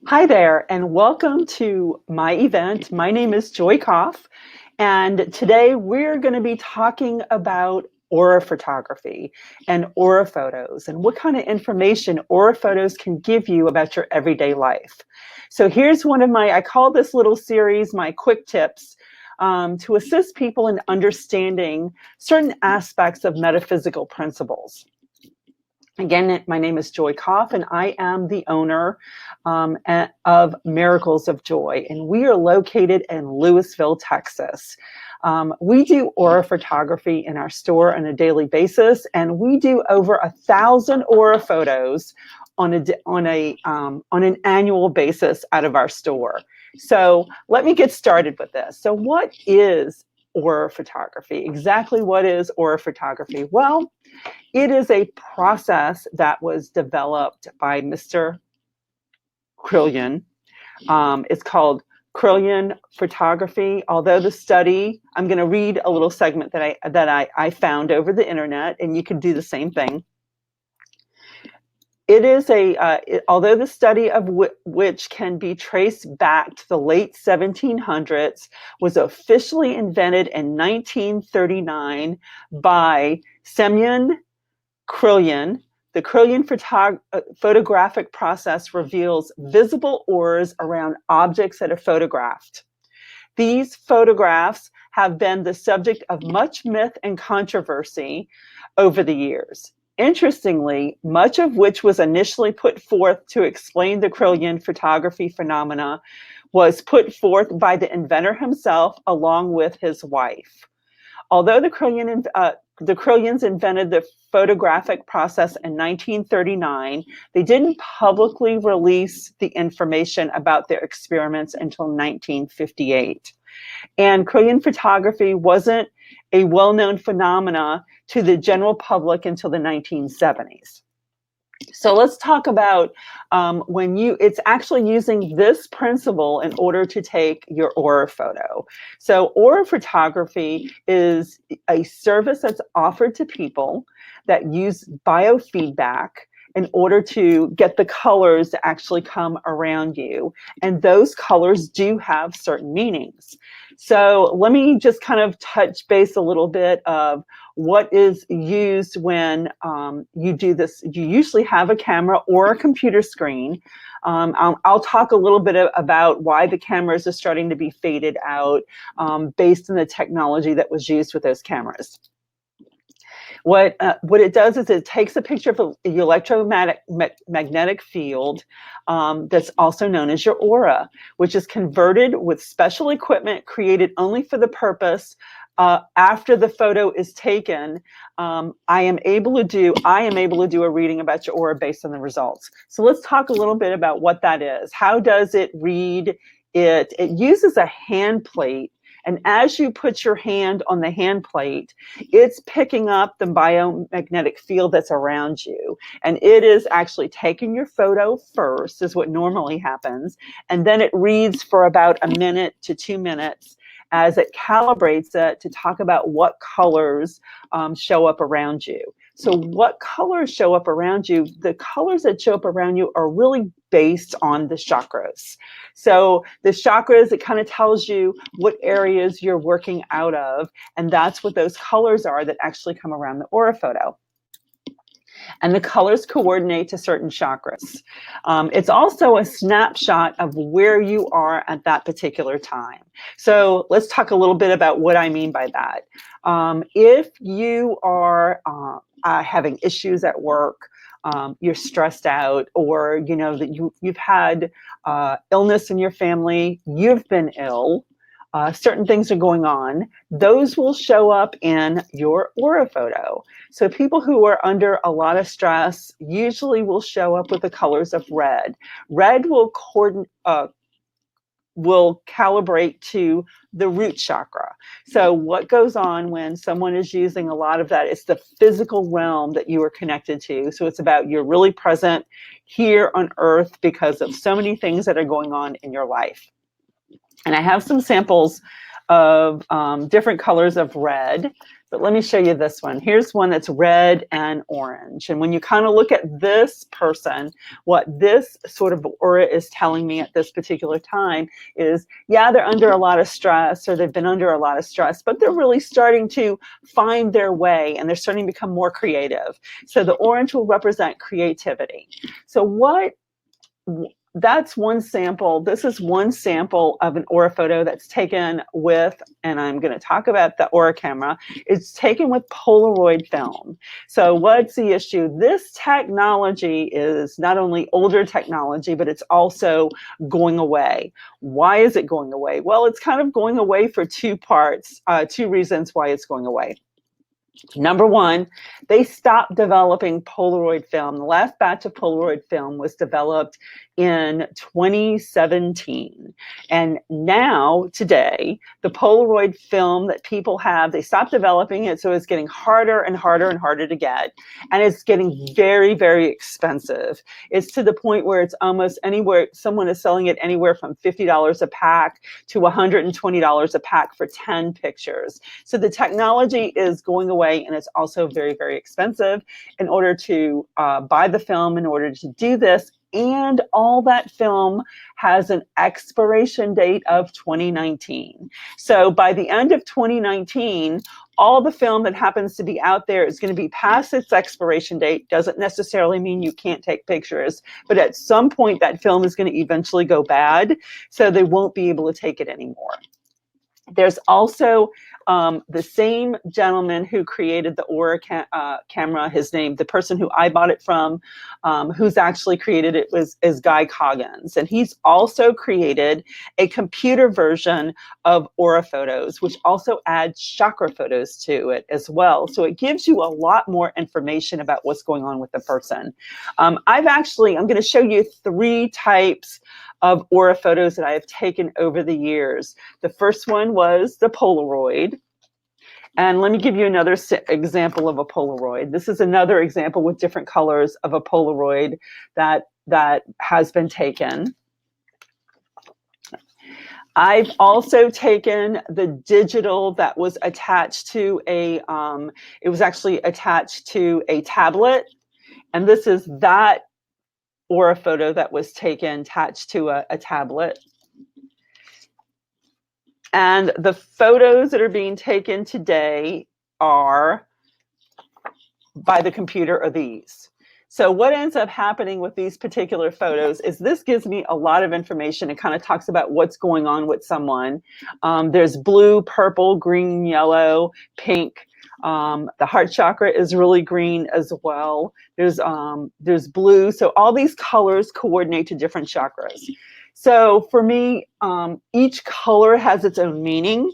Hi there, and welcome to my event. My name is Joy Koff, and today we're going to be talking about aura photography and aura photos and what kind of information aura photos can give you about your everyday life. So here's one of I call this little series my quick tips to assist people in understanding certain aspects of metaphysical principles. Again, my name is Joy Koff, and I am the owner of Miracles of Joy, and we are located in Lewisville, Texas. We do aura photography in our store on a daily basis, and we do over 1,000 aura photos on an annual basis out of our store. So let me get started with this. So what is aura photography? Exactly what is aura photography? Well, it is a process that was developed by Mr. Krillian. It's called Krillian photography. Although the study, I'm going to read a little segment that I found over the internet, and you can do the same thing. It is although the study of which can be traced back to the late 1700s, was officially invented in 1939 by Semyon Krillian. The Krillian photographic process reveals visible auras around objects that are photographed. These photographs have been the subject of much myth and controversy over the years. Interestingly, much of which was initially put forth to explain the Krillian photography phenomena was put forth by the inventor himself along with his wife. Although the Krillians invented the photographic process in 1939, they didn't publicly release the information about their experiments until 1958. And Krillian photography wasn't a well-known phenomena to the general public until the 1970s. So let's talk about it's actually using this principle in order to take your aura photo. So aura photography is a service that's offered to people that use biofeedback in order to get the colors to actually come around you. And those colors do have certain meanings. So let me just kind of touch base a little bit of what is used when you do this. You usually have a camera or a computer screen. I'll talk a little bit about why the cameras are starting to be faded out based on the technology that was used with those cameras. What it does is it takes a picture of the electromagnetic field that's also known as your aura, which is converted with special equipment created only for the purpose. After the photo is taken, I am able to do a reading about your aura based on the results. So let's talk a little bit about what that is. How does it read it? It uses a hand plate. And as you put your hand on the hand plate, it's picking up the biomagnetic field that's around you. And it is actually taking your photo first, is what normally happens. And then it reads for about a minute to 2 minutes as it calibrates it to talk about what colors show up around you. So what colors show up around you? The colors that show up around you are really based on the chakras. So the chakras, it kind of tells you what areas you're working out of, and that's what those colors are that actually come around the aura photo. And the colors coordinate to certain chakras. It's also a snapshot of where you are at that particular time. So let's talk a little bit about what I mean by that. If you are having issues at work, you're stressed out, or you know that you've had illness in your family, you've been ill, certain things are going on, those will show up in your aura photo. So people who are under a lot of stress usually will show up with the colors of red. Red will calibrate to the root chakra. So what goes on when someone is using a lot of that? It's the physical realm that you are connected to. So it's about you're really present here on earth because of so many things that are going on in your life. And I have some samples of different colors of red. But let me show you this one. Here's one that's red and orange. And when you kind of look at this person, what this sort of aura is telling me at this particular time is, yeah, they're under a lot of stress, or they've been under a lot of stress, but they're really starting to find their way, and they're starting to become more creative. So the orange will represent creativity. So that's one sample. This is one sample of an aura photo that's taken with, and I'm going to talk about the aura camera. It's taken with Polaroid film. So what's the issue? This technology is not only older technology, but it's also going away. Why is it going away? Well, it's kind of going away for two parts, two reasons why it's going away. Number one, they stopped developing Polaroid film. The last batch of Polaroid film was developed in 2017. And now, today, the Polaroid film that people have, they stopped developing it, so it's getting harder and harder and harder to get. And it's getting very, very expensive. It's to the point where it's almost anywhere, someone is selling it anywhere from $50 a pack to $120 a pack for 10 pictures. So the technology is going away, and it's also very, very expensive in order to buy the film in order to do this. And all that film has an expiration date of 2019. So by the end of 2019, all the film that happens to be out there is going to be past its expiration date. Doesn't necessarily mean you can't take pictures, but at some point that film is going to eventually go bad, so they won't be able to take it anymore. There's also the same gentleman who created the aura camera, his name, the person who I bought it from, who's actually created it is Guy Coggins. And he's also created a computer version of aura photos, which also adds chakra photos to it as well. So it gives you a lot more information about what's going on with the person. I'm going to show you 3 types of aura photos that I have taken over the years. The first one was the Polaroid. And let me give you another example of a Polaroid. This is another example with different colors of a Polaroid that has been taken. I've also taken the digital that was attached to it was actually attached to a tablet. And this is that aura photo that was taken attached to a tablet. And the photos that are being taken today are by the computer are these. So what ends up happening with these particular photos is this gives me a lot of information. It kind of talks about what's going on with someone. There's blue, purple, green, yellow, pink. The heart chakra is really green as well. There's blue. So all these colors coordinate to different chakras. So for me, each color has its own meaning.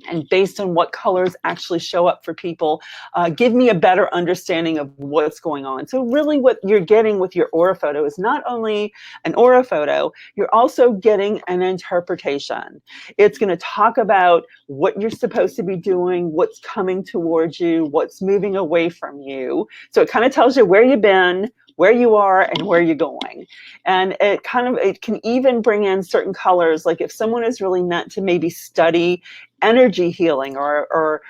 And based on what colors actually show up for people, give me a better understanding of what's going on. So really what you're getting with your aura photo is not only an aura photo, you're also getting an interpretation. It's going to talk about what you're supposed to be doing, what's coming towards you, what's moving away from you. So it kind of tells you where you've been, where you are, and where you're going. And it can even bring in certain colors, like if someone is really meant to maybe study energy healing or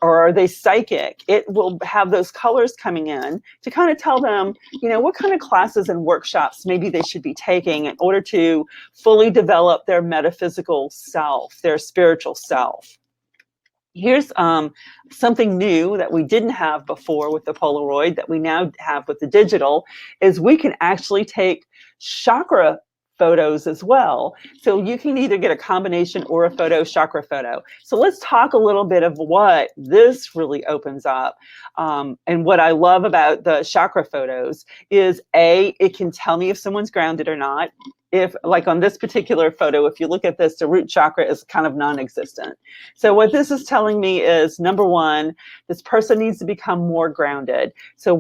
are they psychic, it will have those colors coming in to kind of tell them, what kind of classes and workshops maybe they should be taking in order to fully develop their metaphysical self, their spiritual self. Here's something new that we didn't have before with the Polaroid that we now have with the digital, is we can actually take chakra photos as well. So you can either get a combination aura photo, chakra photo. So let's talk a little bit of what this really opens up. And what I love about the chakra photos is it can tell me if someone's grounded or not. If, like on this particular photo, if you look at this, the root chakra is kind of non-existent. So what this is telling me is, number one, this person needs to become more grounded. So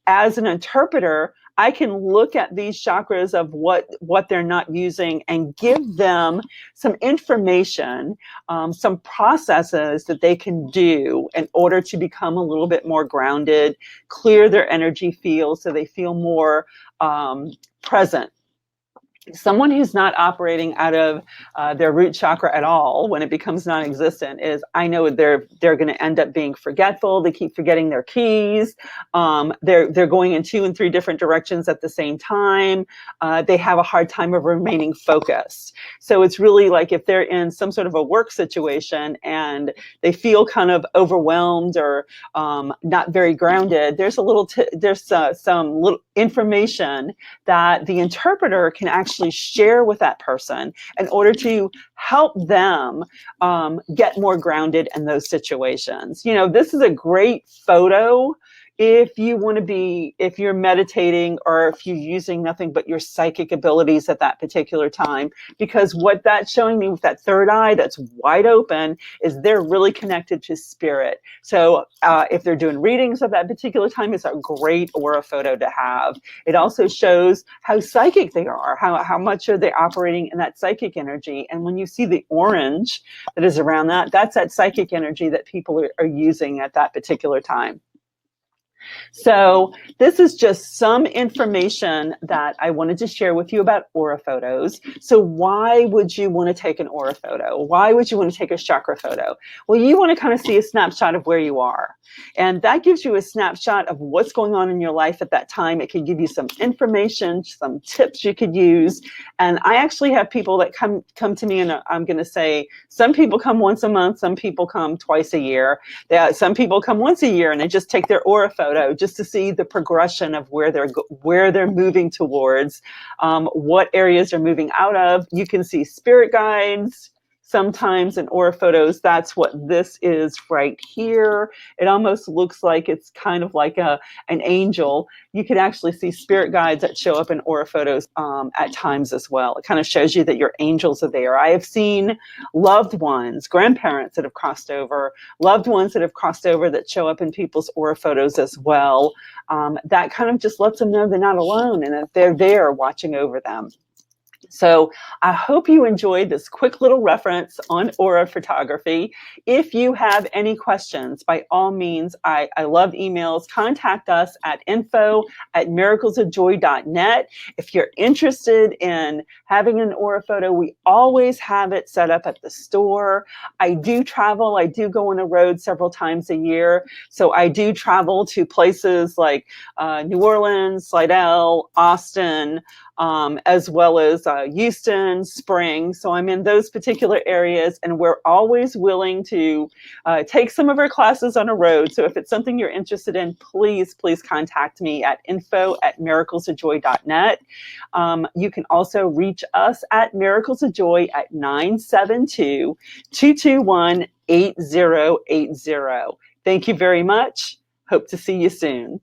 as an interpreter, I can look at these chakras of what they're not using and give them some information, some processes that they can do in order to become a little bit more grounded, clear their energy field so they feel more present. Someone who's not operating out of their root chakra at all, when it becomes non-existent, is, I know they're going to end up being forgetful. They keep forgetting their keys. They're going in 2 and 3 different directions at the same time. They have a hard time of remaining focused. So it's really like if they're in some sort of a work situation and they feel kind of overwhelmed or not very grounded, there's some little information that the interpreter can actually share with that person in order to help them get more grounded in those situations. You know, this is a great photo if you want to be, if you're meditating or if you're using nothing but your psychic abilities at that particular time, because what that's showing me with that third eye that's wide open is they're really connected to spirit. So if they're doing readings at that particular time, it's a great aura photo to have. It also shows how psychic they are, how much are they operating in that psychic energy. And when you see the orange that is around that, that's that psychic energy that people are using at that particular time. So this is just some information that I wanted to share with you about aura photos. So why would you want to take an aura photo? Why would you want to take a chakra photo? Well, you want to kind of see a snapshot of where you are. And that gives you a snapshot of what's going on in your life at that time. It can give you some information, some tips you could use. And I actually have people that come to me, and I'm going to say some people come once a month, some people come twice a year. Some people come once a year and they just take their aura photo just to see the progression of where they're moving towards, what areas they're moving out of. You can see spirit guides. Sometimes in aura photos, that's what this is right here. It almost looks like it's kind of like an angel. You can actually see spirit guides that show up in aura photos at times as well. It kind of shows you that your angels are there. I have seen loved ones, grandparents that have crossed over, loved ones that have crossed over that show up in people's aura photos as well. That kind of just lets them know they're not alone and that they're there watching over them. So I hope you enjoyed this quick little reference on aura photography. If you have any questions, by all means, I love emails. Contact us at info@miraclesofjoy.net. If you're interested in having an aura photo, we always have it set up at the store. I do travel. I do go on the road several times a year. So I do travel to places like New Orleans, Slidell, Austin, as well as Houston, Spring. So I'm in those particular areas, and we're always willing to take some of our classes on a road. So if it's something you're interested in, please contact me at info@miraclesofjoy.net. You can also reach us at Miracles of Joy at 972-221-8080. Thank you very much. Hope to see you soon.